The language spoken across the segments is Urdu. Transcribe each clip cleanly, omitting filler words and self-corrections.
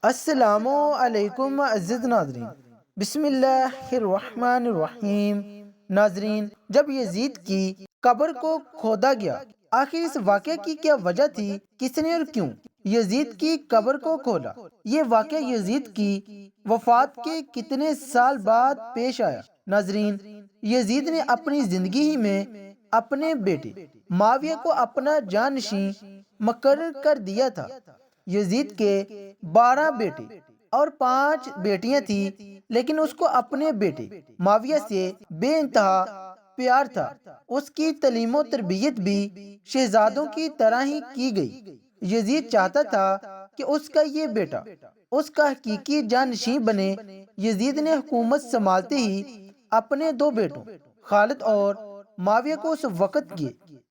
السلام علیکم عزیز ناظرین، بسم اللہ الرحمن الرحیم۔ ناظرین، جب یزید کی قبر کو کھودا گیا، آخر اس واقعے کی کیا وجہ تھی؟ کس نے اور کیوں یزید کی قبر کو کھولا؟ یہ واقعہ یزید کی وفات کے کتنے سال بعد پیش آیا؟ ناظرین، یزید نے اپنی زندگی ہی میں اپنے بیٹے معاویہ کو اپنا جانشین مقرر کر دیا تھا۔ یزید کے 12 بیٹے اور 5 بیٹیاں تھیں، لیکن اس کو اپنے بیٹے معاویہ سے بے انتہا پیار تھا۔ اس کی تعلیم و تربیت بھی شہزادوں کی طرح ہی کی گئی۔ یزید چاہتا تھا کہ اس کا یہ بیٹا اس کا حقیقی جانشین بنے۔ یزید نے حکومت سنبھالتے ہی اپنے 2 بیٹوں خالد اور معاویہ کو اس وقت کے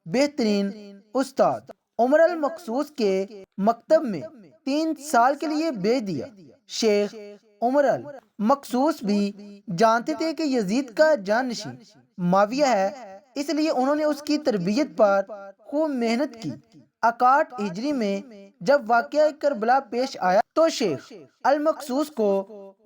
بہترین استاد عمر المقصوص کے مکتب میں 3 سال کے لیے بھیج دیا۔ شیخ عمر المقصوص بھی جانتے تھے کہ یزید کا جانشین معاویہ ہے، اس لیے انہوں نے اس کی تربیت پر خوب محنت کی۔ 61 ہجری میں جب واقعہ کربلا پیش آیا تو شیخ المقصوص کو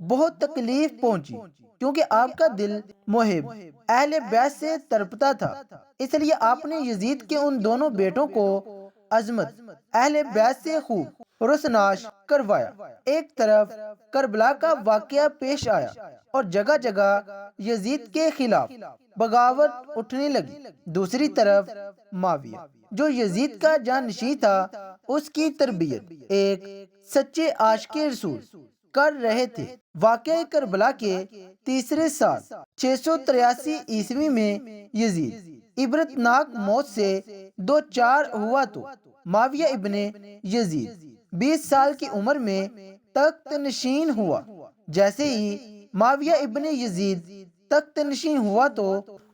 بہت تکلیف پہنچی، کیونکہ آپ کا دل محب اہل بیت سے تڑپتا تھا۔ اس لیے آپ نے یزید کے ان دونوں بیٹوں کو عظمت اہل بیت سے خوب رسناش کروایا۔ ایک طرف کربلا کا واقعہ پیش آیا اور جگہ جگہ یزید کے خلاف بغاوت اٹھنے لگی۔ دوسری طرف معاویہ، جو یزید کا جانشین تھا، اس کی تربیت ایک سچے عاشق رسول کر رہے تھے۔ واقعہ کربلا کے تیسرے سال 683 عیسوی میں یزید عبرتناک موت سے دوچار ہوا تو معاویہ ابن یزید 20 سال کی عمر میں تخت نشین ہوا۔ جیسے ہی معاویہ ابن یزید تخت نشین ہوا تو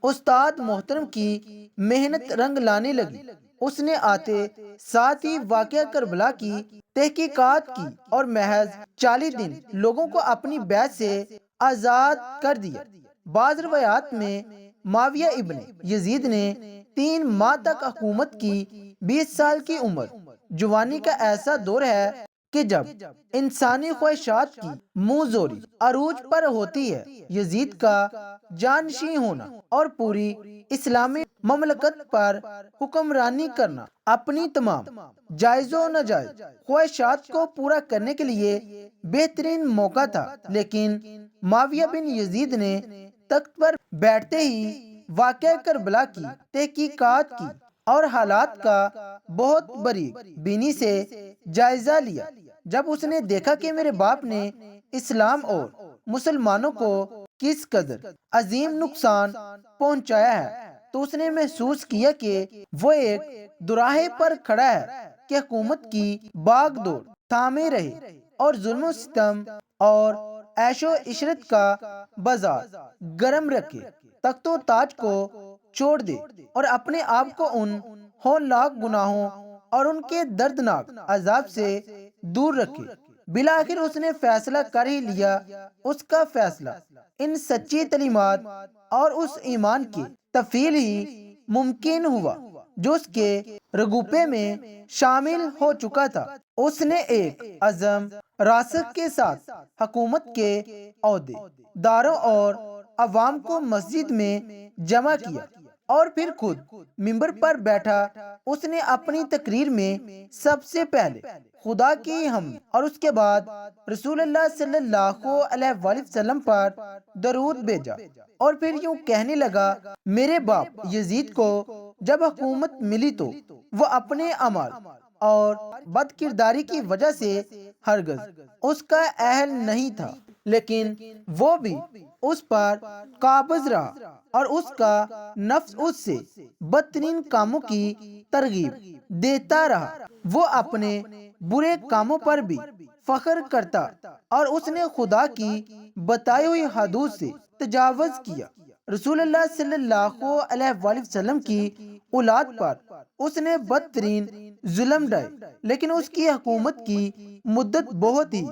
استاد محترم کی محنت رنگ لانے لگی۔ اس نے آتے ساتھ ہی واقعہ کربلا کی تحقیقات کی اور محض 40 دن لوگوں کو اپنی بیعت سے آزاد کر دیا۔ بعض روایات میں معاویہ ابن یزید نے 3 ماہ تک حکومت کی۔ 20 سال کی عمر جوانی کا ایسا دور ہے کہ جب انسانی خواہشات کی منہ زوری عروج پر ہوتی ہے۔ یزید کا جانشین ہونا اور پوری اسلامی مملکت پر حکمرانی کرنا اپنی تمام جائز و ناجائز خواہشات کو پورا کرنے کے لیے بہترین موقع تھا، لیکن معاویہ بن یزید نے تخت پر بیٹھتے ہی واقعہ کربلا کی تحقیقات کی اور حالات کا بہت باریک بینی سے جائزہ لیا۔ جب اس نے دیکھا کہ میرے باپ نے اسلام اور مسلمانوں کو کس قدر عظیم نقصان پہنچایا ہے، تو اس نے محسوس کیا کہ وہ ایک دوراہے پر کھڑا ہے کہ حکومت کی باغ دوڑ تھامے رہے اور ظلم و ستم اور عیش و عشرت کا بازار گرم رکھے۔ تخت و تاج کو چھوڑ دے اور اپنے آپ کو ان ہولناک گناہوں اور ان کے دردناک عذاب سے دور رکھے۔ بالآخر اس نے فیصلہ کر ہی لیا۔ اس کا فیصلہ ان سچی تعلیمات اور اس ایمان کی تفعیل ہی ممکن ہوا جو اس کے رگوپے میں شامل ہو چکا تھا۔ اس نے ایک عزم راسخ کے ساتھ حکومت کے عہدے داروں اور عوام کو مسجد میں جمع کیا اور پھر خود منبر پر بیٹھا۔ اس نے اپنی تقریر میں سب سے پہلے خدا کی حمد اور اس کے بعد رسول اللہ صلی اللہ علیہ وآلہ وسلم پر درود بھیجا، اور پھر یوں کہنے لگا: میرے باپ یزید کو جب حکومت ملی تو وہ اپنے اعمال اور بد کرداری کی وجہ سے ہرگز اس کا اہل نہیں تھا، لیکن وہ بھی اس پر قابض رہا اور اس کا نفس اس سے بدترین کاموں کی ترغیب دیتا رہا۔ وہ اپنے برے کاموں پر بھی فخر کرتا اور اس نے خدا کی بتائی ہوئی حدود سے تجاوز کیا۔ رسول اللہ صلی اللہ علیہ وآلہ وسلم کی اولاد پر اس نے بدترین ظلم ڈھائے، لیکن اس کی حکومت کی مدت بہت ہی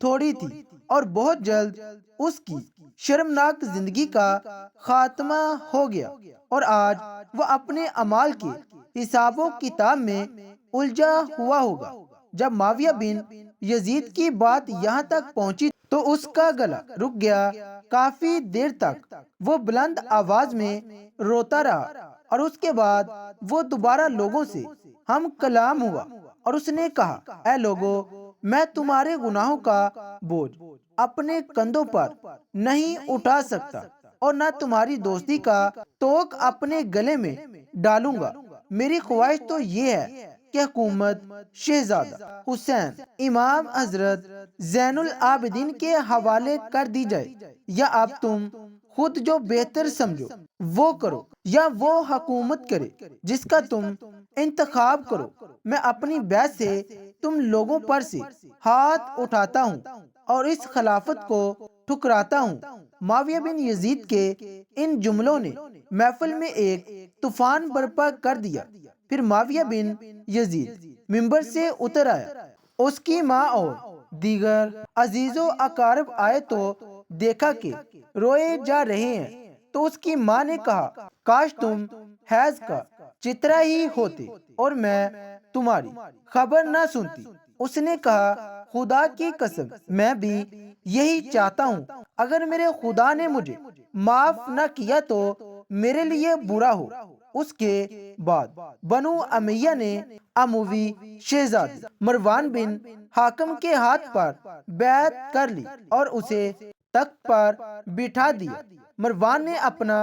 تھوڑی تھی اور بہت جلد اس کی شرمناک زندگی کا خاتمہ ہو گیا، اور آج وہ اپنے اعمال کے حساب و کتاب میں الجھا ہوا ہوگا۔ جب معاویہ بن یزید کی بات یہاں تک پہنچی تو اس کا گلا رک گیا۔ کافی دیر تک وہ بلند آواز میں روتا رہا اور اس کے بعد وہ دوبارہ لوگوں سے ہم کلام ہوا اور اس نے کہا، اے لوگو، میں تمہارے گناہوں کا بوجھ اپنے کندھوں پر نہیں اٹھا سکتا اور نہ تمہاری دوستی کا توق اپنے گلے میں ڈالوں گا۔ میری خواہش تو یہ ہے کہ حکومت شہزادہ حسین امام حضرت زین العابدین کے حوالے کر دی جائے، یا اب تم خود جو بہتر سمجھو وہ کرو، یا وہ حکومت کرے جس کا تم انتخاب کرو۔ میں اپنی بیعت سے تم لوگوں پر سے ہاتھ اٹھاتا ہوں اور اس خلافت کو ٹھکراتا ہوں۔ معاویہ بن یزید کے ان جملوں نے محفل میں ایک طوفان برپا کر دیا۔ پھر معاویہ بن یزید ممبر سے اتر آیا۔ اس کی ماں اور دیگر عزیز و اقارب آئے تو دیکھا کہ روئے جا رہے ہیں، تو اس کی ماں نے کہا، کاش تم حیض کا چترا ہی ہوتے اور میں تمہاری خبر نہ سنتی۔ اس نے کہا، خدا کی قسم میں بھی یہی چاہتا ہوں، اگر میرے خدا نے مجھے معاف نہ کیا تو میرے لیے برا ہو۔ اس کے بعد بنو امیہ نے اموی شہزادے مروان بن حاکم کے ہاتھ پر بیعت کر لی اور اسے تخت پر بٹھا دیا۔ مروان نے اپنا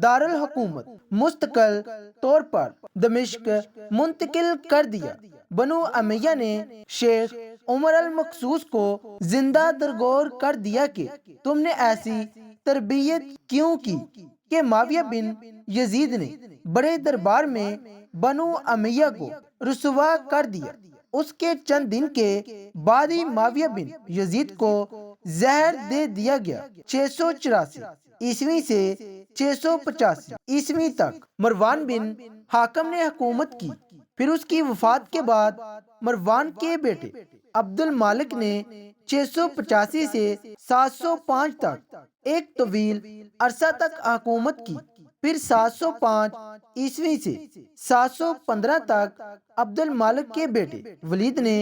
دارالحکومت مستقل طور پر دمشق منتقل کر دیا۔ بنو امیہ نے شیخ عمر المقصوص کو زندہ درگور کر دیا کہ تم نے ایسی تربیت کیوں کی کہ معاویہ بن یزید نے بڑے دربار میں بنو امیہ کو رسوا کر دیا۔ اس کے چند دن کے بعد ہی معاویہ بن یزید کو زہر دے دیا گیا۔ 684 عیسوی سے 685 عیسوی تک مروان بن حاکم نے حکومت کی۔ پھر اس کی وفات کے بعد مروان کے بیٹے عبد المالک نے 685 سے 705 تک ایک طویل عرصہ تک حکومت کی۔ پھر 705 عیسوی سے 715 تک عبد المالک کے بیٹے ولید نے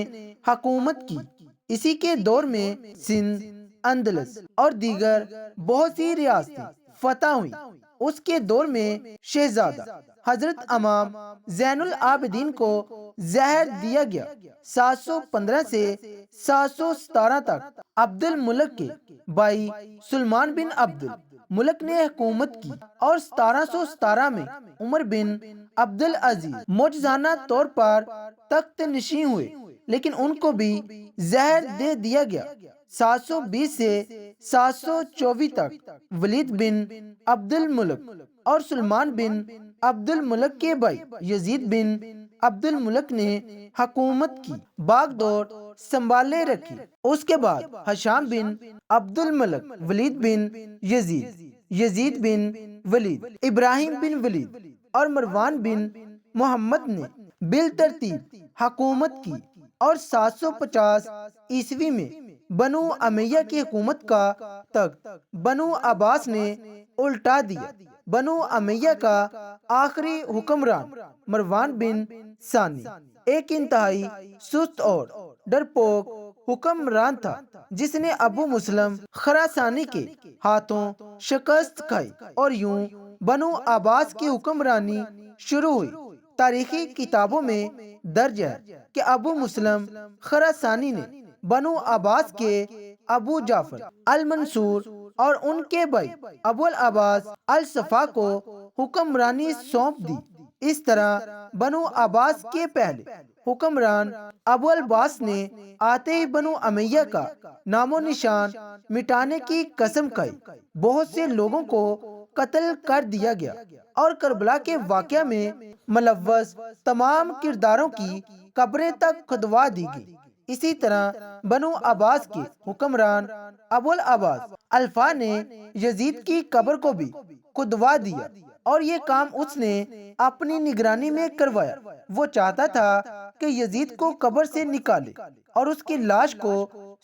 حکومت کی۔ اسی کے دور میں سندھ، اندلس اور دیگر بہت سی ریاستیں فتح ہوئیں۔ اس کے دور میں شہزادہ حضرت امام زین العابدین کو زہر دیا گیا۔ 715 سے 717 تک عبد الملک کے بھائی سلمان بن عبد الملک نے حکومت کی اور 1717 میں عمر بن عبد العزیز معجزانہ طور پر تخت نشین ہوئے، لیکن ان کو بھی زہر دے دیا گیا۔ 720 سے 724 تک ولید بن عبد الملک اور سلمان بن عبد الملک کے بھائی یزید بن عبد الملک نے حکومت کی، باغ دور سنبھالے رکھی۔ اس کے بعد ہشام بن عبد الملک، ولید بن یزید، یزید بن ولید، ابراہیم بن ولید اور مروان بن محمد نے بالترتیب حکومت کی، اور 750 عیسوی میں بنو امیہ کی حکومت کا تخت بنو عباس نے الٹا دیا۔ بنو امیہ کا آخری حکمران مروان بن ثانی ایک انتہائی سست اور ڈرپوک حکمران تھا، جس نے ابو مسلم خراسانی کے ہاتھوں شکست کھائی، اور یوں بنو عباس کی حکمرانی شروع ہوئی۔ تاریخی کتابوں میں درج ہے کہ ابو مسلم خراسانی نے بنو عباس کے ابو جعفر المنصور اور ان کے بھائی ابو العباس الصفا کو حکمرانی سونپ دی۔ اس طرح بنو عباس کے پہلے حکمران ابو العباس نے آتے ہی بنو امیہ کا نام و نشان مٹانے کی قسم کھائی۔ بہت سے لوگوں کو قتل کر دیا گیا اور کربلا کے واقعہ میں ملوث تمام کرداروں کی قبریں تک کھدوا دی گئی۔ اسی طرح بنو عباس کے حکمران ابو العباس الفا نے یزید کی قبر کو بھی کھدوا دیا، اور یہ کام اس نے اپنی نگرانی میں کروایا۔ وہ چاہتا تھا کہ یزید کو قبر سے نکالے اور اس کی لاش کو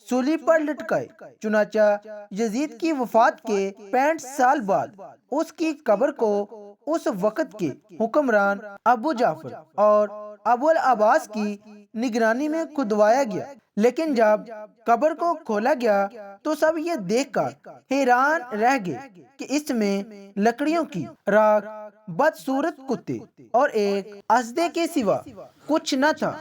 سولی پر لٹکائے۔ چنانچہ یزید کی وفات کے 65 سال بعد اس کی قبر کو اس وقت کے حکمران ابو جعفر اور ابو العباس کی نگرانی میں کھدوایا گیا، لیکن جب قبر کو کھولا گیا تو سب یہ دیکھ کر حیران رہ گئے کہ اس میں لکڑیوں کی راکھ، بدصورت کتے اور ایک اژدے کے سوا کچھ نہ تھا۔